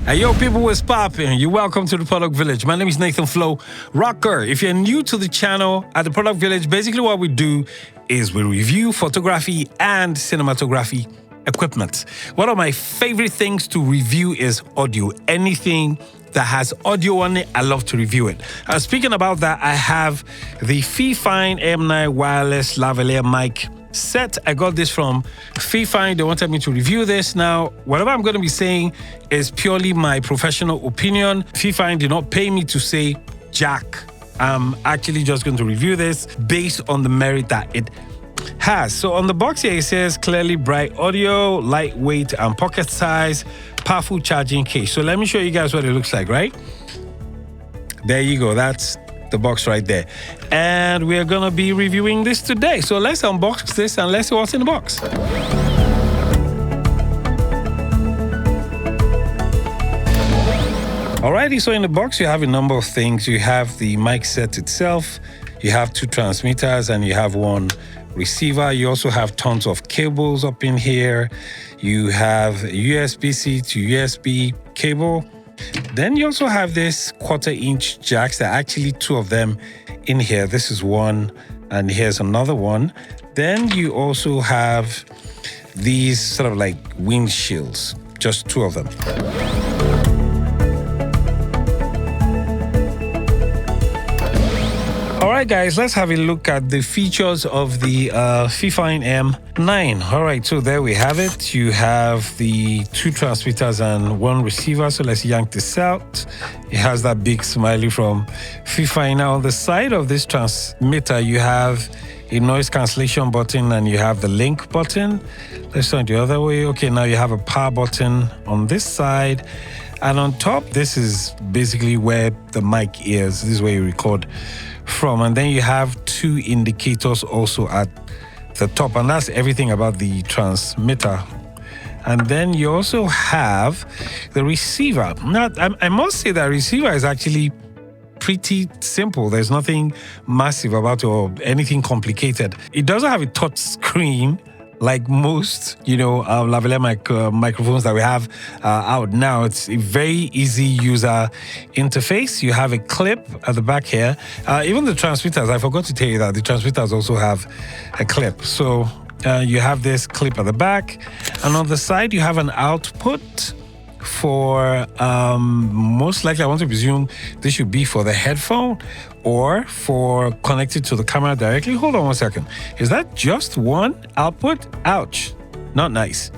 Hey, yo, people, what's poppin'? You're welcome to the Product Village. My name is Nathan Flo Rocker. If you're new to the channel at the Product Village, basically what we do is we review photography and cinematography equipment. One of my favorite things to review is audio. Anything that has audio on it, I love to review it. Speaking about that, I have the FIFINE M9 wireless lavalier mic set. I got this from FIFINE. They wanted me to review this. Now, whatever I'm going to be saying is purely my professional opinion. FIFINE did not pay me to say jack. I'm actually just going to review this based on the merit that it has. So on the box here, it says clearly bright audio, lightweight and pocket size, powerful charging case. So let me show you guys what it looks like, right? There you go. That's the box right there. And we're gonna be reviewing this today. So let's unbox this and let's see what's in the box. Alrighty, so in the box you have a number of things. You have the mic set itself, you have 2 transmitters, and you have 1 receiver. You also have tons of cables up in here. You have a USB-C to USB cable. Then you also have this 1/4-inch jacks. There are actually 2 of them in here. This is one, and here's another one. Then you also have these sort of like windshields, just 2 of them. All right, guys, let's have a look at the features of the FIFINE M9. All right, so there we have it. You have the 2 transmitters and 1 receiver. So let's yank this out. It has that big smiley from FIFINE. Now, on the side of this transmitter, you have a noise cancellation button and you have the link button. Let's turn it the other way. Okay, now you have a power button on this side. And on top, this is basically where the mic is. This is where you record from. And then you have 2 indicators also at the top, and that's everything about the transmitter. And then you also have the receiver. Now, I must say that receiver is actually pretty simple. There's nothing massive about it or anything complicated. It doesn't have a touch screen like most, lavalier microphones that we have out now. It's a very easy user interface. You have a clip at the back here. Even the transmitters, I forgot to tell you that the transmitters also have a clip. So you have this clip at the back, and on the side you have an output for most likely, I want to presume this should be for the headphone or for connected to the camera directly. Hold on one second. Is that just 1 output? Ouch, not nice.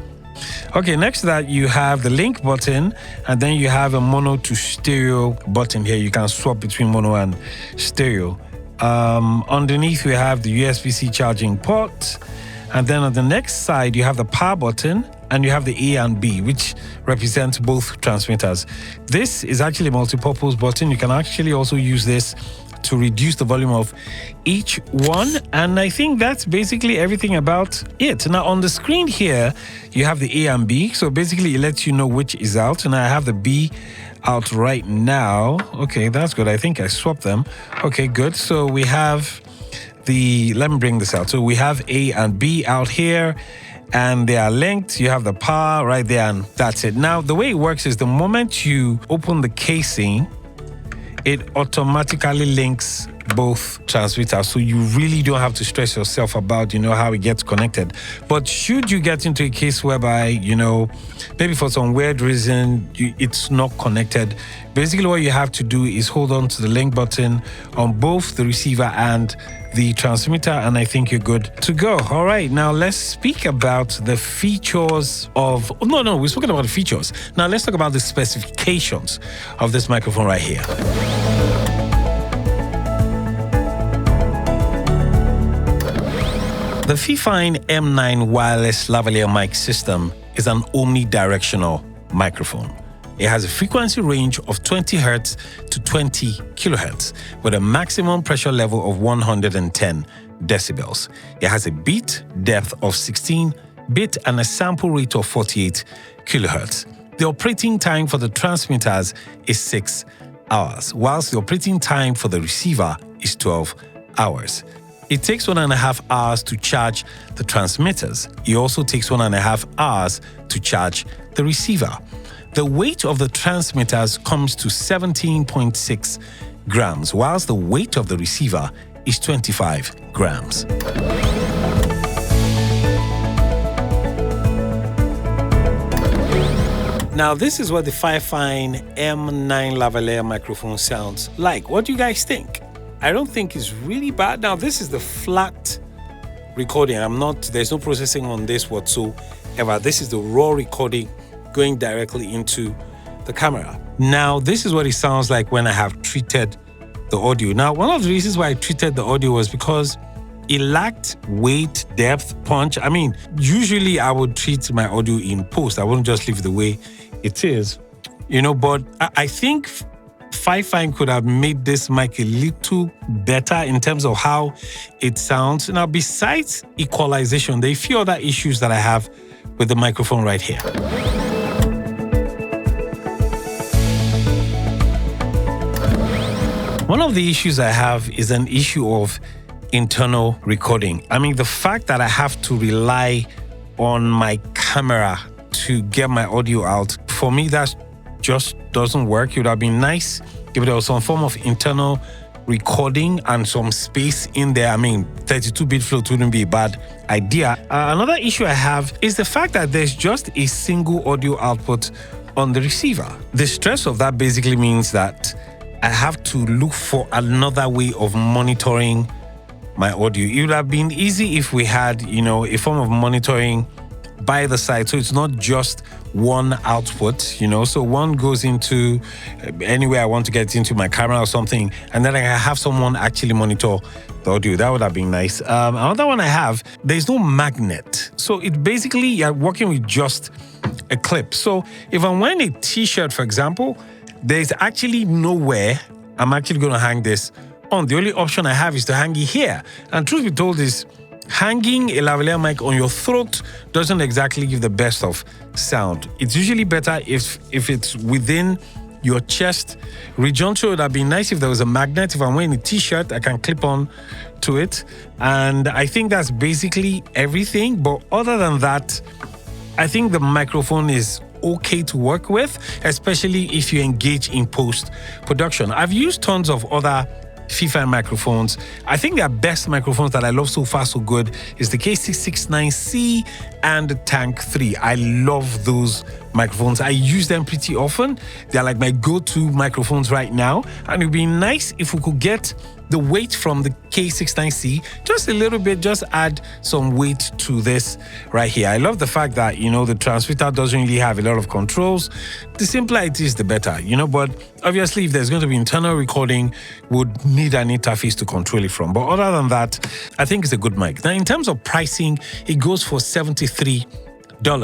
Okay, next to that you have the link button, and then you have a mono to stereo button here. You can swap between mono and stereo. Underneath we have the USB-C charging port, and then on the next side you have the power button, and you have the A and B, which represents both transmitters. This is actually a multi-purpose button. You can actually also use this to reduce the volume of each one. And I think that's basically everything about it. Now on the screen here, you have the A and B. So basically it lets you know which is out. And I have the B out right now. Okay, that's good. I think I swapped them. Okay, good. So we have let me bring this out. So we have A and B out here, and they are linked. You have the power right there, and that's it. Now, the way it works is the moment you open the casing, it automatically links both transmitters, so you really don't have to stress yourself about how it gets connected. But should you get into a case whereby maybe for some weird reason it's not connected, basically what you have to do is hold on to the link button on both the receiver and the transmitter, and I think you're good to go. All right, now let's speak about the features of we're speaking about the features. Now let's talk about the specifications of this microphone right here. The FIFINE M9 wireless lavalier mic system is an omnidirectional microphone. It has a frequency range of 20 Hz to 20 kHz with a maximum pressure level of 110 decibels. It has a beat depth of 16 bit and a sample rate of 48 kHz. The operating time for the transmitters is 6 hours, whilst the operating time for the receiver is 12 hours. It takes 1.5 hours to charge the transmitters. It also takes 1.5 hours to charge the receiver. the weight of the transmitters comes to 17.6 grams, whilst the weight of the receiver is 25 grams. Now, this is what the FIFINE M9 lavalier microphone sounds like. What do you guys think? I don't think it's really bad. Now, this is the flat recording. There's no processing on this whatsoever. This is the raw recording going directly into the camera. Now, this is what it sounds like when I have treated the audio. Now, one of the reasons why I treated the audio was because it lacked weight, depth, punch. I mean, usually I would treat my audio in post. I wouldn't just leave it the way it is, but I think FIFINE could have made this mic a little better in terms of how it sounds. Now, besides equalization, there are a few other issues that I have with the microphone right here. One of the issues I have is an issue of internal recording. I mean, the fact that I have to rely on my camera to get my audio out, for me, that just doesn't work. It would have been nice if there was some form of internal recording and some space in there. I mean, 32-bit float wouldn't be a bad idea. Another issue I have is the fact that there's just a single audio output on the receiver. The stress of that basically means that I have to look for another way of monitoring my audio. It would have been easy if we had, a form of monitoring by the side, so it's not just one output, so one goes into anywhere I want to get into my camera or something, and then I have someone actually monitor the audio. That would have been nice. Another one I have, there's no magnet, so it basically, you're working with just a clip. So if I'm wearing a t-shirt, for example, there's actually nowhere I'm actually going to hang this on. The only option I have is to hang it here, and truth be told is hanging a lavalier mic on your throat doesn't exactly give the best of sound. It's usually better if it's within your chest region. So it would have been nice if there was a magnet. If I'm wearing a t-shirt, I can clip on to it. And I think that's basically everything. But other than that, I think the microphone is okay to work with, especially if you engage in post-production. I've used tons of other FIFINE microphones. I think their best microphones that I love so far so good is the K669C and the Tank 3. I love those microphones. I use them pretty often. They're like my go-to microphones right now. And it'd be nice if we could get the weight from the K69C just a little bit, just add some weight to this right here. I love the fact that, the transmitter doesn't really have a lot of controls. The simpler it is, the better, but obviously if there's going to be internal recording, would need an interface to control it from. But other than that, I think it's a good mic. Now, in terms of pricing, it goes for $73.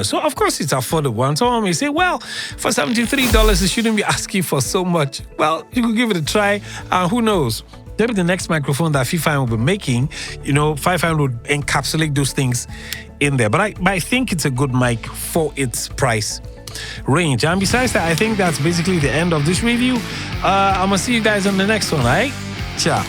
So of course it's affordable. And someone may say, well, for $73, you shouldn't be asking for so much. Well, you could give it a try, and who knows? Maybe the next microphone that FIFINE will be making, FIFINE would encapsulate those things in there. But I think it's a good mic for its price range. And besides that, I think that's basically the end of this review. I'm going to see you guys on the next one, all right? Ciao.